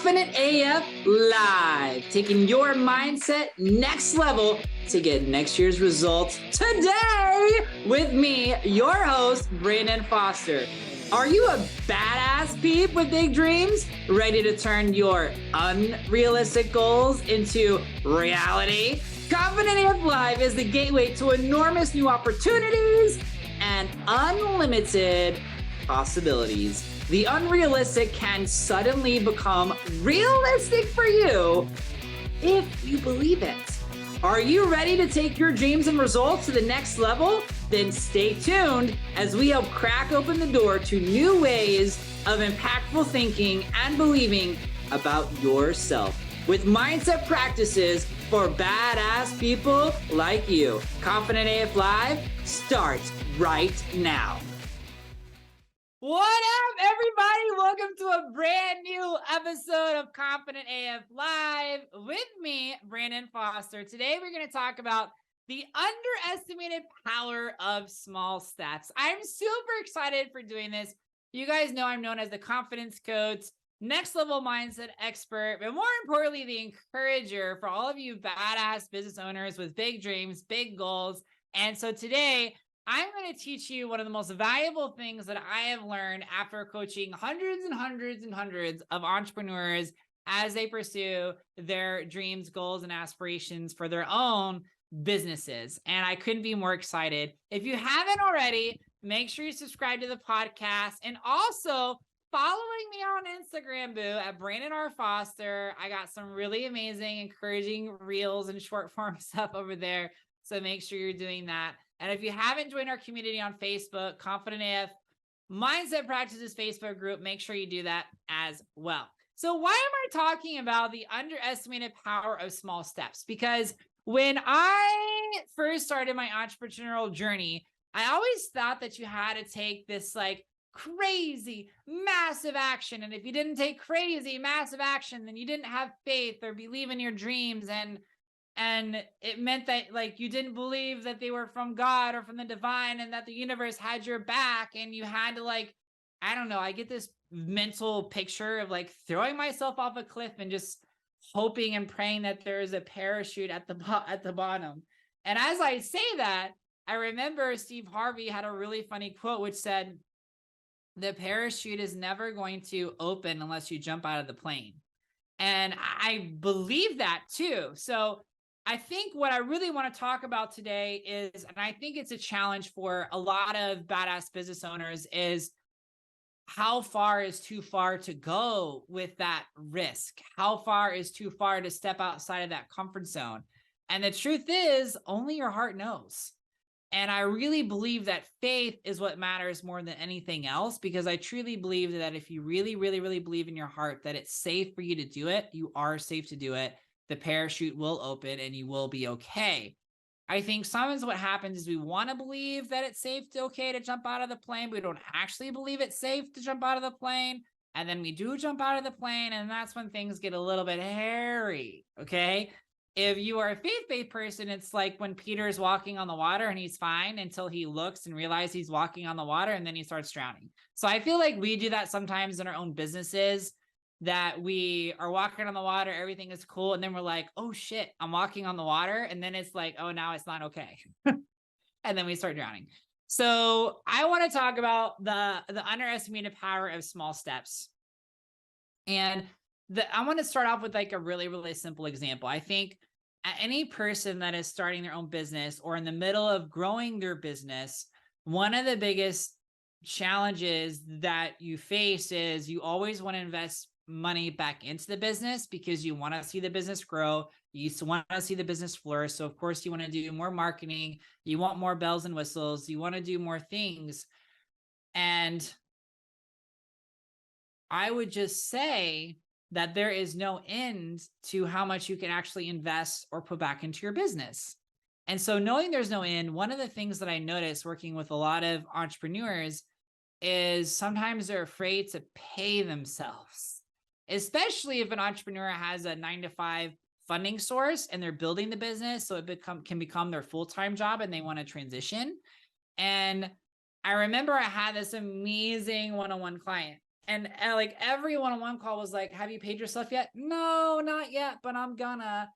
Confident AF Live, taking your mindset next level to get next year's results today with me, your host, Brandon Foster. Are you a badass peep with big dreams, ready to turn your unrealistic goals into reality? Confident AF Live is the gateway to enormous new opportunities and unlimited possibilities. The unrealistic can suddenly become realistic for you if you believe it. Are you ready to take your dreams and results to the next level? Then stay tuned as we help crack open the door to new ways of impactful thinking and believing about yourself with mindset practices for badass people like you. Confident AF Live starts right now. What up, everybody? Welcome to a brand new episode of Confident AF Live with me, Brandon Foster. Today, we're going to talk about the underestimated power of small steps. I'm super excited for doing this. You guys know I'm known as the confidence coach, next level mindset expert, but more importantly, the encourager for all of you badass business owners with big dreams, big goals. And so today, I'm going to teach you one of the most valuable things that I have learned after coaching hundreds and hundreds and hundreds of entrepreneurs as they pursue their dreams, goals, and aspirations for their own businesses. And I couldn't be more excited. If you haven't already, make sure you subscribe to the podcast and also following me on Instagram, boo, at Brandon R. Foster. I got some really amazing, encouraging reels and short form stuff over there. So make sure you're doing that. And if you haven't joined our community on Facebook, Confident AF Mindset Practices Facebook group, make sure you do that as well. So why am I talking about the underestimated power of small steps? Because when I first started my entrepreneurial journey, I always thought that you had to take this like crazy, massive action. And if you didn't take crazy, massive action, then you didn't have faith or believe in your dreams. And it meant that like you didn't believe that they were from God or from the divine and that the universe had your back and you had to like, I don't know, I get this mental picture of like throwing myself off a cliff and just hoping and praying that there is a parachute at the bottom. And as I say that, I remember Steve Harvey had a really funny quote which said, the parachute is never going to open unless you jump out of the plane. And I believe that too. So I think what I really want to talk about today is, and I think it's a challenge for a lot of badass business owners, is how far is too far to go with that risk? How far is too far to step outside of that comfort zone? And the truth is, only your heart knows. And I really believe that faith is what matters more than anything else, because I truly believe that if you really, really, really believe in your heart that it's safe for you to do it, you are safe to do it. The parachute will open and you will be okay. I think sometimes what happens is we want to believe that it's safe to okay to jump out of the plane, but we don't actually believe it's safe to jump out of the plane. And then we do jump out of the plane, and that's when things get a little bit hairy, okay? If you are a faith-based person, it's like when Peter's walking on the water and he's fine until he looks and realizes he's walking on the water and then he starts drowning. So I feel like we do that sometimes in our own businesses, that we are walking on the water, everything is cool. And then we're like, oh shit, I'm walking on the water. And then it's like, oh, now it's not okay. And then we start drowning. So I want to talk about the underestimated power of small steps. And I want to start off with like a really, really simple example. I think any person that is starting their own business or in the middle of growing their business, one of the biggest challenges that you face is you always want to invest money back into the business because you want to see the business grow. You want to see the business flourish. So of course you want to do more marketing. You want more bells and whistles. You want to do more things. And I would just say that there is no end to how much you can actually invest or put back into your business. And so knowing there's no end, one of the things that I notice working with a lot of entrepreneurs is sometimes they're afraid to pay themselves, especially if an entrepreneur has a 9-to-5 funding source and they're building the business so it can become their full-time job and they want to transition. And I remember I had this amazing one-on-one client And like every one-on-one call was like, have you paid yourself yet? No, not yet, but I'm gonna.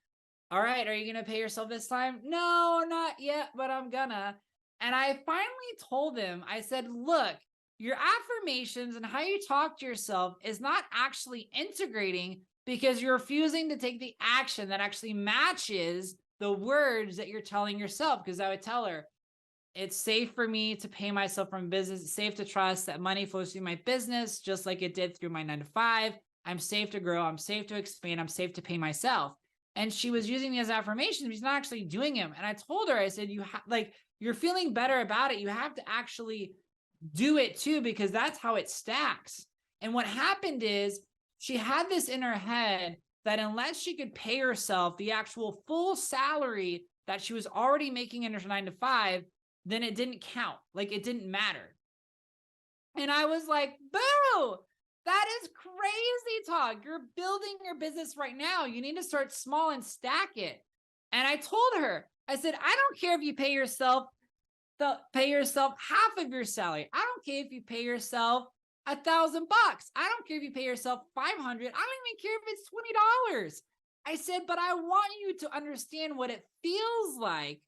All right, are you gonna pay yourself this time? No, not yet, but I'm gonna. And I finally told him, I said, look, your affirmations and how you talk to yourself is not actually integrating because you're refusing to take the action that actually matches the words that you're telling yourself. Because I would tell her, it's safe for me to pay myself from business. It's safe to trust that money flows through my business, just like it did through my 9 to 5. I'm safe to grow. I'm safe to expand. I'm safe to pay myself. And she was using me as affirmations, but she's not actually doing them. And I told her, I said, you're feeling better about it. You have to actually do it too, because that's how it stacks. And what happened is she had this in her head that unless she could pay herself the actual full salary that she was already making in her 9 to 5, then it didn't count. Like it didn't matter. And I was like, boo, that is crazy talk. You're building your business right now. You need to start small and stack it. And I told her, I said, I don't care if you pay yourself half of your salary. I don't care if you pay yourself $1,000. I don't care if you pay yourself $500. I don't even care if it's $20. I said, but I want you to understand what it feels like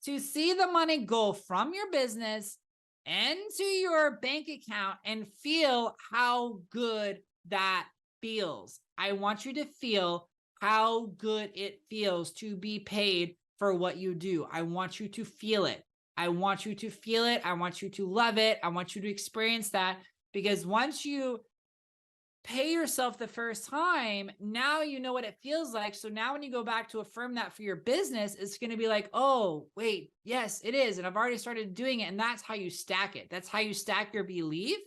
to see the money go from your business into your bank account and feel how good that feels. I want you to feel how good it feels to be paid for what you do. I want you to feel it. I want you to feel it. I want you to love it. I want you to experience that, because once you pay yourself the first time, now you know what it feels like. So now when you go back to affirm that for your business, it's going to be like, oh, wait, yes, it is. And I've already started doing it. And that's how you stack it. That's how you stack your belief.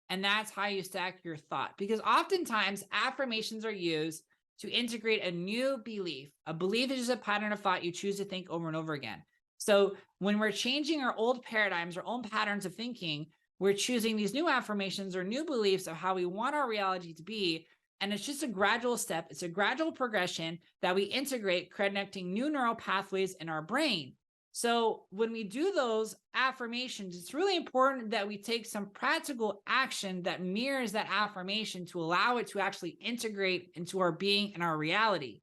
And that's how you stack your thought. Because oftentimes affirmations are used to integrate a new belief. A belief is just a pattern of thought you choose to think over and over again. So when we're changing our old paradigms, our old patterns of thinking, we're choosing these new affirmations or new beliefs of how we want our reality to be. And it's just a gradual step. It's a gradual progression that we integrate, connecting new neural pathways in our brain. So when we do those affirmations, it's really important that we take some practical action that mirrors that affirmation to allow it to actually integrate into our being and our reality.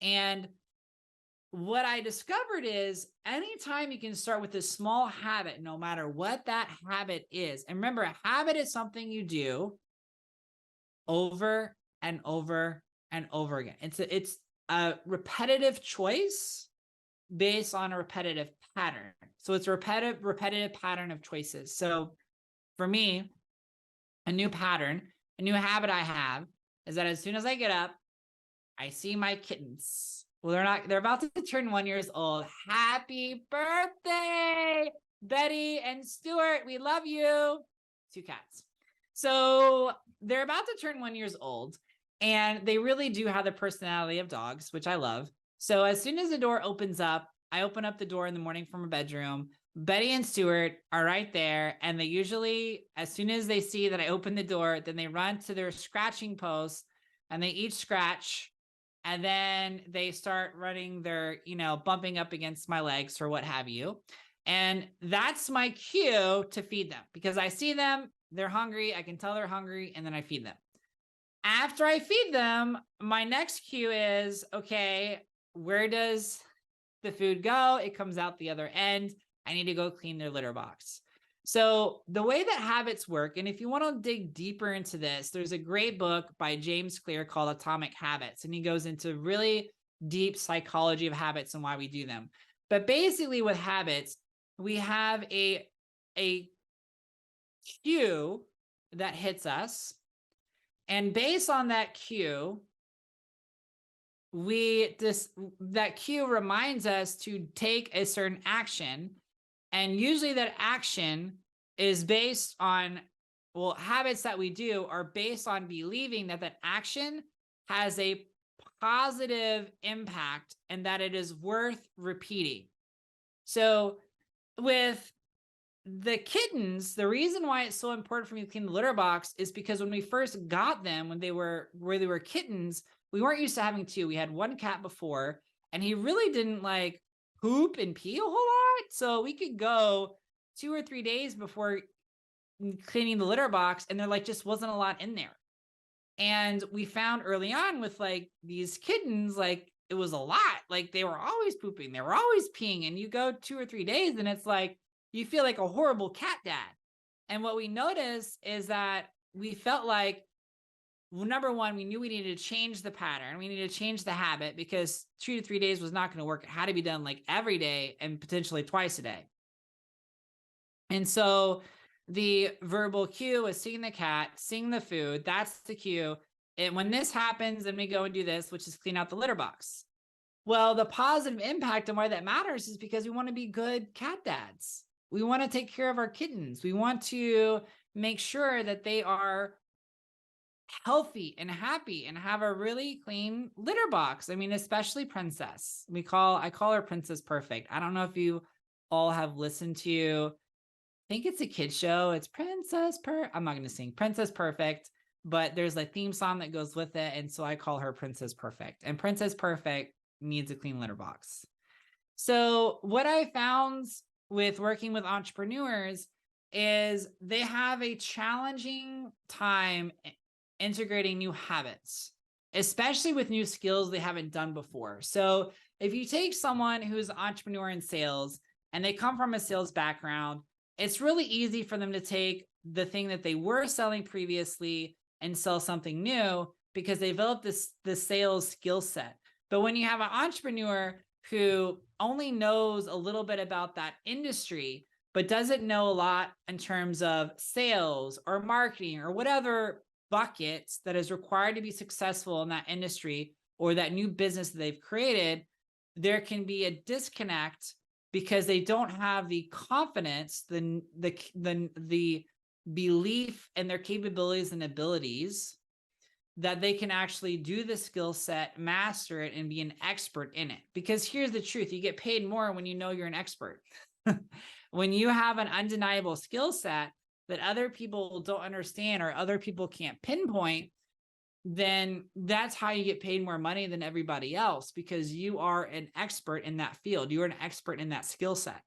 And what I discovered is anytime you can start with a small habit, no matter what that habit is. And remember, a habit is something you do over and over and over again. It's a repetitive choice based on a repetitive pattern. So it's a repetitive pattern of choices. So for me, a new habit I have is that as soon as I get up, I see my kittens. Well, they're about to turn 1 year old. Happy birthday, Betty and Stuart. We love you. 2 cats. So they're about to turn 1 year old, and they really do have the personality of dogs, which I love. So as soon as the door opens up, I open up the door in the morning from a bedroom. Betty and Stuart are right there. And they usually, as soon as they see that I open the door, then they run to their scratching post and they each scratch. And then they start running their, bumping up against my legs or what have you. And that's my cue to feed them, because I see them, they're hungry. I can tell they're hungry, and then I feed them. After I feed them, my next cue is, okay, where does the food go? It comes out the other end. I need to go clean their litter box. So the way that habits work, and if you want to dig deeper into this, there's a great book by James Clear called Atomic Habits, and he goes into really deep psychology of habits and why we do them. But basically with habits, we have a cue that hits us. And based on that cue, that cue reminds us to take a certain action. And usually that action is based on, habits that we do are based on believing that that action has a positive impact and that it is worth repeating. So with the kittens, the reason why it's so important for me to clean the litter box is because when we first got them, when they were kittens, we weren't used to having 2. We had 1 cat before, and he really didn't like poop and pee a whole lot. So we could go 2 or 3 days before cleaning the litter box, and there like just wasn't a lot in there. And we found early on with like these kittens, like it was a lot. Like they were always pooping, they were always peeing, and you go 2 or 3 days and it's like you feel like a horrible cat dad. And what we noticed is that we felt like, well, number one, we knew we needed to change the pattern. We needed to change the habit because 2 to 3 days was not going to work. It had to be done like every day and potentially twice a day. And so the verbal cue is seeing the cat, seeing the food. That's the cue. And when this happens, then we go and do this, which is clean out the litter box. Well, the positive impact and why that matters is because we want to be good cat dads. We want to take care of our kittens. We want to make sure that they are healthy and happy and have a really clean litter box. I mean, especially Princess. I call her Princess Perfect. I don't know if you all have listened to, I think it's a kid show. It's I'm not going to sing Princess Perfect, but there's a theme song that goes with it. And so I call her Princess Perfect, and Princess Perfect needs a clean litter box. So what I found with working with entrepreneurs is they have a challenging time integrating new habits, especially with new skills they haven't done before. So if you take someone who's an entrepreneur in sales and they come from a sales background, it's really easy for them to take the thing that they were selling previously and sell something new because they developed the sales skill set. But when you have an entrepreneur who only knows a little bit about that industry, but doesn't know a lot in terms of sales or marketing or whatever buckets that is required to be successful in that industry or that new business that they've created, there can be a disconnect because they don't have the confidence, the belief in their capabilities and abilities that they can actually do the skill set, master it, and be an expert in it. Because here's the truth, you get paid more when you know you're an expert. When you have an undeniable skill set that other people don't understand or other people can't pinpoint, then that's how you get paid more money than everybody else, because you are an expert in that field. You're an expert in that skill set.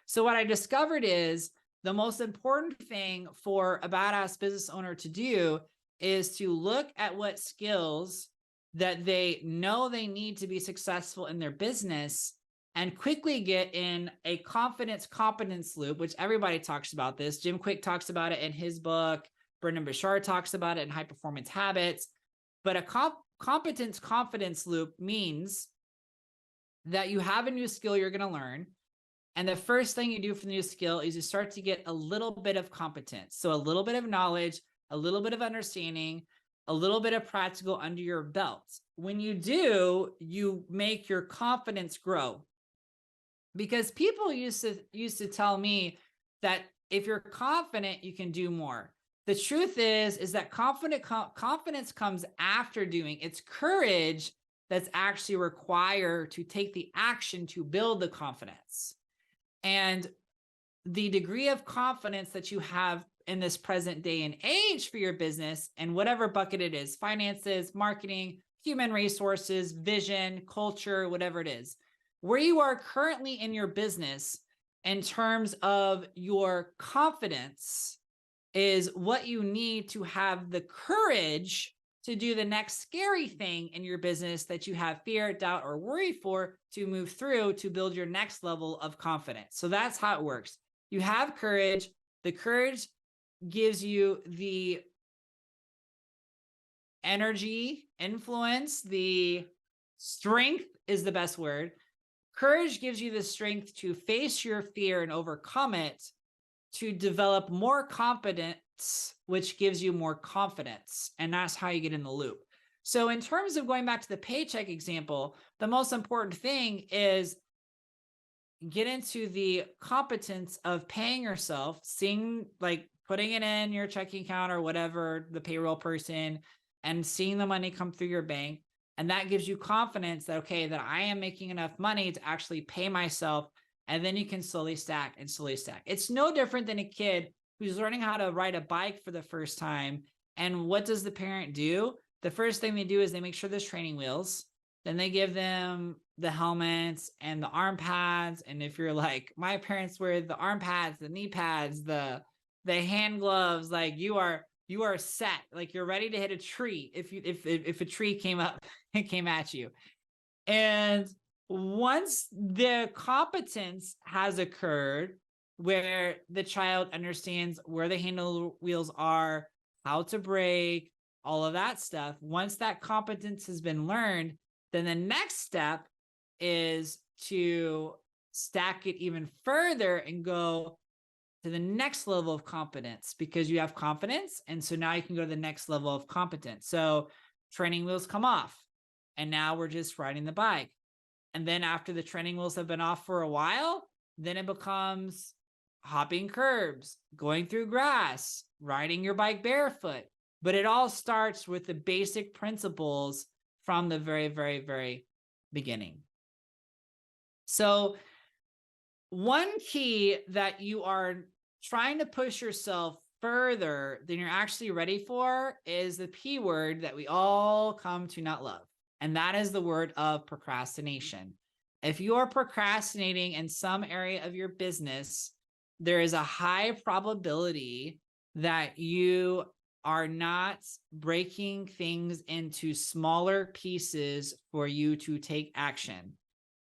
So what I discovered is the most important thing for a badass business owner to do is to look at what skills that they know they need to be successful in their business and quickly get in a competence loop, which everybody talks about this. Jim Quick talks about it in his book. Brendon Burchard talks about it in High Performance Habits. But a confidence loop means that you have a new skill you're going to learn. And the first thing you do for the new skill is you start to get a little bit of competence. So a little bit of knowledge, a little bit of understanding, a little bit of practical under your belt. When you do, you make your confidence grow. Because people used to tell me that if you're confident, you can do more. The truth is that confidence comes after doing. It's courage that's actually required to take the action to build the confidence. And the degree of confidence that you have in this present day and age for your business and whatever bucket it is, finances, marketing, human resources, vision, culture, whatever it is, where you are currently in your business in terms of your confidence is what you need to have the courage to do the next scary thing in your business that you have fear, doubt, or worry for to move through to build your next level of confidence. So that's how it works. You have courage. The courage gives you the energy, influence, the strength is the best word. Courage gives you the strength to face your fear and overcome it, to develop more competence, which gives you more confidence. And that's how you get in the loop. So in terms of going back to the paycheck example, the most important thing is get into the competence of paying yourself, seeing, like putting it in your checking account or whatever, the payroll person, and seeing the money come through your bank. And that gives you confidence that, okay, that I am making enough money to actually pay myself. And then you can slowly stack and slowly stack. It's no different than a kid who's learning how to ride a bike for the first time. And what does the parent do? The first thing they do is they make sure there's training wheels. Then they give them the helmets and the arm pads. And if you're like, my parents wear the arm pads, the knee pads, the the hand gloves, like you are set, like you're ready to hit a tree if a tree came up and came at you. And once the competence has occurred, where the child understands where the handle wheels are, how to brake, all of that stuff, once that competence has been learned, then the next step is to stack it even further and go to the next level of competence, because you have confidence. And so now you can go to the next level of competence. So training wheels come off, and now we're just riding the bike. And then after the training wheels have been off for a while, then it becomes hopping curbs, going through grass, riding your bike barefoot. But it all starts with the basic principles from the very, very, very beginning. So one key that you are trying to push yourself further than you're actually ready for is the P word that we all come to not love. And that is the word of procrastination. If you are procrastinating in some area of your business, there is a high probability that you are not breaking things into smaller pieces for you to take action.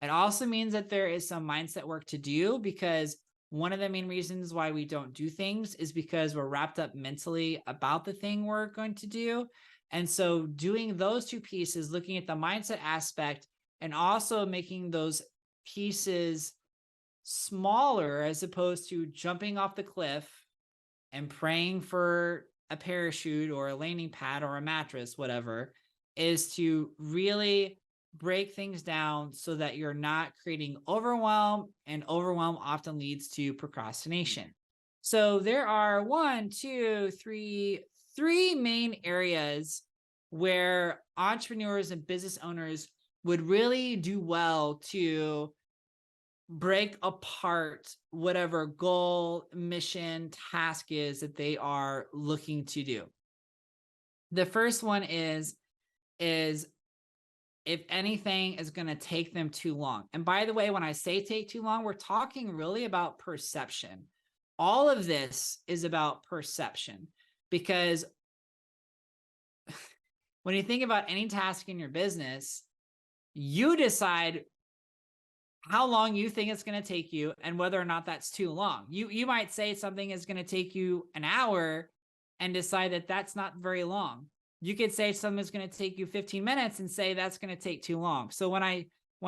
It also means that there is some mindset work to do, because one of the main reasons why we don't do things is because we're wrapped up mentally about the thing we're going to do. And so doing those two pieces, looking at the mindset aspect and also making those pieces smaller, as opposed to jumping off the cliff and praying for a parachute or a landing pad or a mattress, whatever, is to really break things down so that you're not creating overwhelm, and overwhelm often leads to procrastination. So there are three main areas where entrepreneurs and business owners would really do well to break apart whatever goal, mission, task is that they are looking to do. The first one is if anything is going to take them too long. And by the way, when I say take too long, we're talking really about perception. All of this is about perception, because when you think about any task in your business, you decide how long you think it's going to take you and whether or not that's too long. You might say something is going to take you an hour and decide that that's not very long. You could say something's going to take you 15 minutes and say that's going to take too long. So when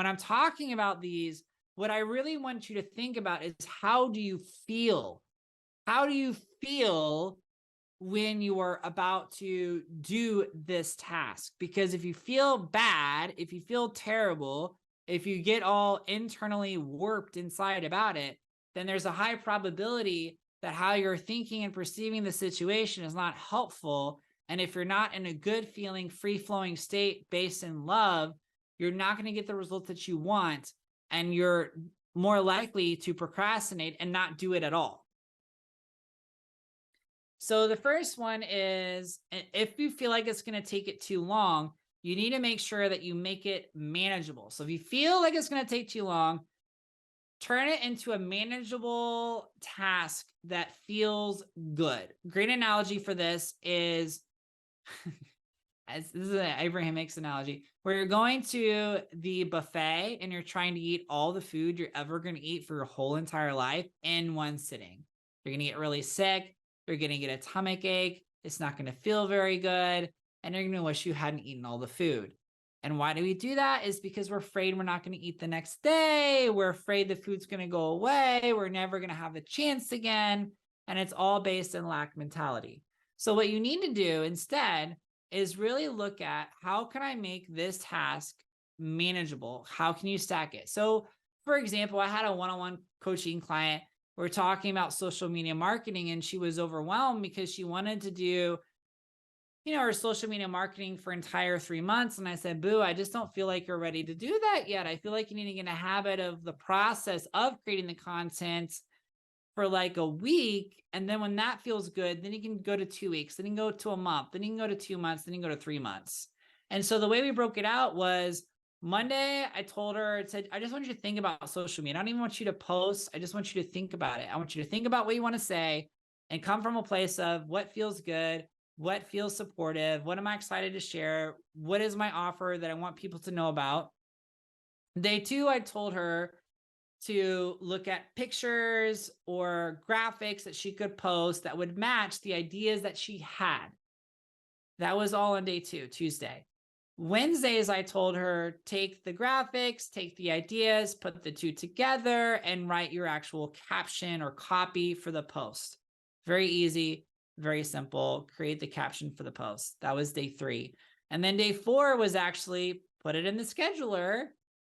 I'm talking about these, what I really want you to think about is, how do you feel? How do you feel when you are about to do this task? Because if you feel bad, if you feel terrible, if you get all internally warped inside about it, then there's a high probability that how you're thinking and perceiving the situation is not helpful. And if you're not in a good feeling, free-flowing state based in love, you're not going to get the results that you want, and you're more likely to procrastinate and not do it at all. So the first one is, if you feel like it's going to take it too long, you need to make sure that you make it manageable. So if you feel like it's going to take too long, turn it into a manageable task that feels good. Great analogy for this is, this is an Abraham Hicks analogy, where you're going to the buffet and you're trying to eat all the food you're ever going to eat for your whole entire life in one sitting. You're going to get really sick. You're going to get a stomach ache. It's not going to feel very good. And you're going to wish you hadn't eaten all the food. And why do we do that? Is because we're afraid we're not going to eat the next day. We're afraid the food's going to go away. We're never going to have the chance again. And it's all based in lack mentality. So what you need to do instead is really look at, how can I make this task manageable? How can you stack it? So for example, I had a one-on-one coaching client. We're talking about social media marketing, and she was overwhelmed because she wanted to do, her social media marketing for entire 3 months. And I said, Boo, I just don't feel like you're ready to do that yet. I feel like you need to get in a habit of the process of creating the content for like a week. And then when that feels good, then you can go to 2 weeks, then you can go to a month, then you can go to 2 months, then you can go to 3 months. And so the way we broke it out was, Monday, I told her, I said, I just want you to think about social media. I don't even want you to post. I just want you to think about it. I want you to think about what you want to say. and come from a place of what feels good, what feels supportive, what am I excited to share, what is my offer that I want people to know about. Day 2, I told her to look at pictures or graphics that she could post that would match the ideas that she had. That was all on day 2, Tuesday. Wednesdays, I told her, take the graphics, take the ideas, put the 2 together, and write your actual caption or copy for the post. Very easy, very simple. Create the caption for the post. That was day 3. And then day 4 was actually put it in the scheduler.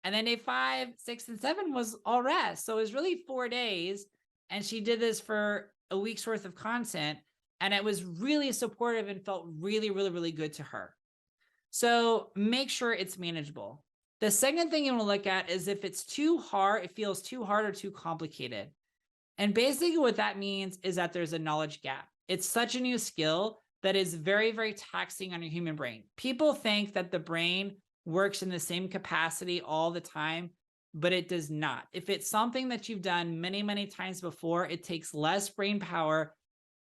And then day 5, 6, and 7 was all rest. So it was really 4 days. And she did this for a week's worth of content. And it was really supportive and felt really, really, really good to her. So make sure it's manageable. The second thing you want to look at is if it's too hard, it feels too hard or too complicated. And basically what that means is that there's a knowledge gap. It's such a new skill that is very, very taxing on your human brain. People think that the brain works in the same capacity all the time, but it does not. If it's something that you've done many, many times before, it takes less brain power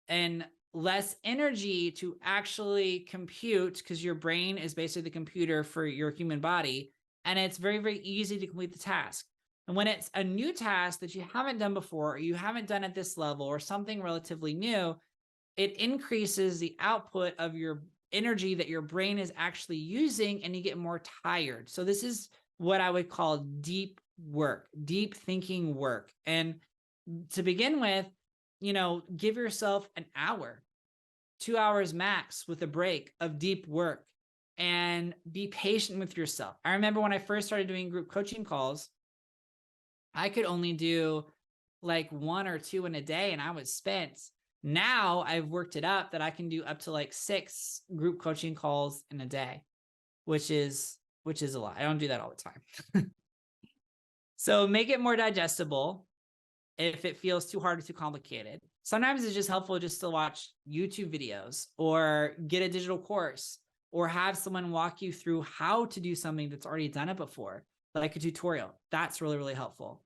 and less energy to actually compute, because your brain is basically the computer for your human body. And it's very, very easy to complete the task. And when it's a new task that you haven't done before, or you haven't done at this level, or something relatively new, it increases the output of your energy that your brain is actually using, and you get more tired. So this is what I would call deep work, deep thinking work. And to begin with, give yourself an hour, 2 hours max with a break of deep work, and be patient with yourself. I remember when I first started doing group coaching calls, I could only do like 1 or 2 in a day, and I was spent. Now I've worked it up that I can do up to like 6 group coaching calls in a day, which is a lot. I don't do that all the time. So make it more digestible if it feels too hard or too complicated. Sometimes it's just helpful just to watch YouTube videos or get a digital course or have someone walk you through how to do something that's already done it before, like a tutorial. That's really, really helpful.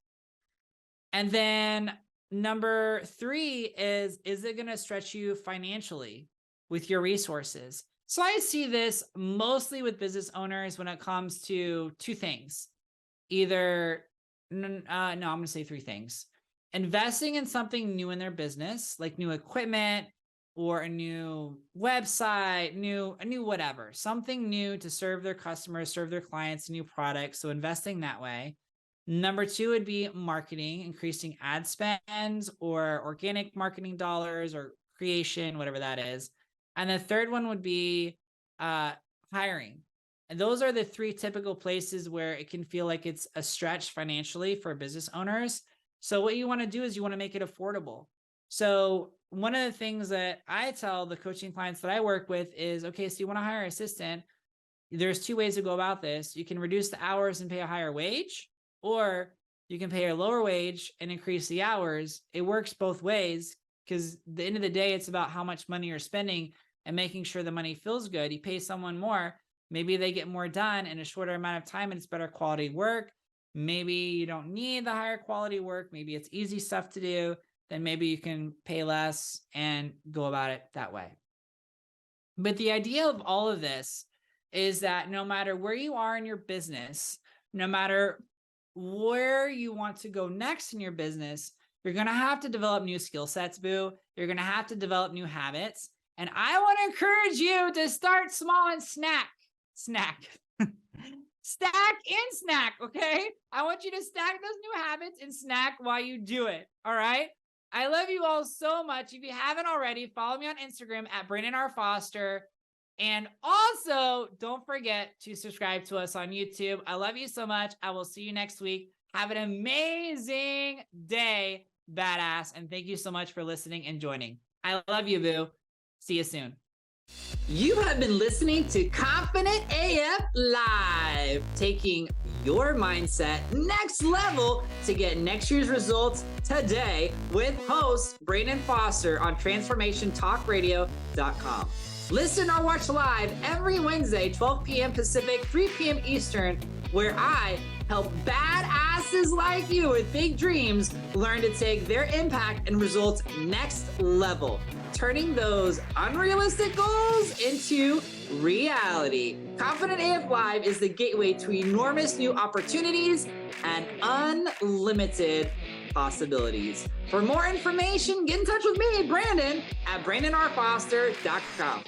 And then number 3 is it going to stretch you financially with your resources? So I see this mostly with business owners when it comes to 2 things. I'm going to say 3 things. Investing in something new in their business, like new equipment or a new website, a new whatever, something new to serve their customers, serve their clients, new products. So investing that way. Number 2 would be marketing, increasing ad spends or organic marketing dollars or creation, whatever that is. And the third one would be hiring. And those are the 3 typical places where it can feel like it's a stretch financially for business owners. So what you want to do is you want to make it affordable. So one of the things that I tell the coaching clients that I work with is, okay, so you want to hire an assistant. There's 2 ways to go about this. You can reduce the hours and pay a higher wage, or you can pay a lower wage and increase the hours. It works both ways, because at the end of the day, it's about how much money you're spending and making sure the money feels good. You pay someone more, maybe they get more done in a shorter amount of time and it's better quality work. Maybe you don't need the higher quality work. Maybe it's easy stuff to do. Then maybe you can pay less and go about it that way. But the idea of all of this is that no matter where you are in your business, no matter where you want to go next in your business, you're going to have to develop new skill sets, boo. You're going to have to develop new habits. And I want to encourage you to start small and snack. Stack and snack, okay? I want you to stack those new habits and snack while you do it, all right? I love you all so much. If you haven't already, follow me on Instagram at Brandon R. Foster. And also, don't forget to subscribe to us on YouTube. I love you so much. I will see you next week. Have an amazing day, badass. And thank you so much for listening and joining. I love you, boo. See you soon. You have been listening to Confident AF Live, taking your mindset next level to get next year's results today with host Brandon Foster on transformationtalkradio.com. Listen or watch live every Wednesday, 12 p.m. Pacific, 3 p.m. Eastern, where I help badasses like you with big dreams learn to take their impact and results next level, turning those unrealistic goals into reality. Confident AF Live is the gateway to enormous new opportunities and unlimited possibilities. For more information, get in touch with me, Brandon, at BrandonRFoster.com.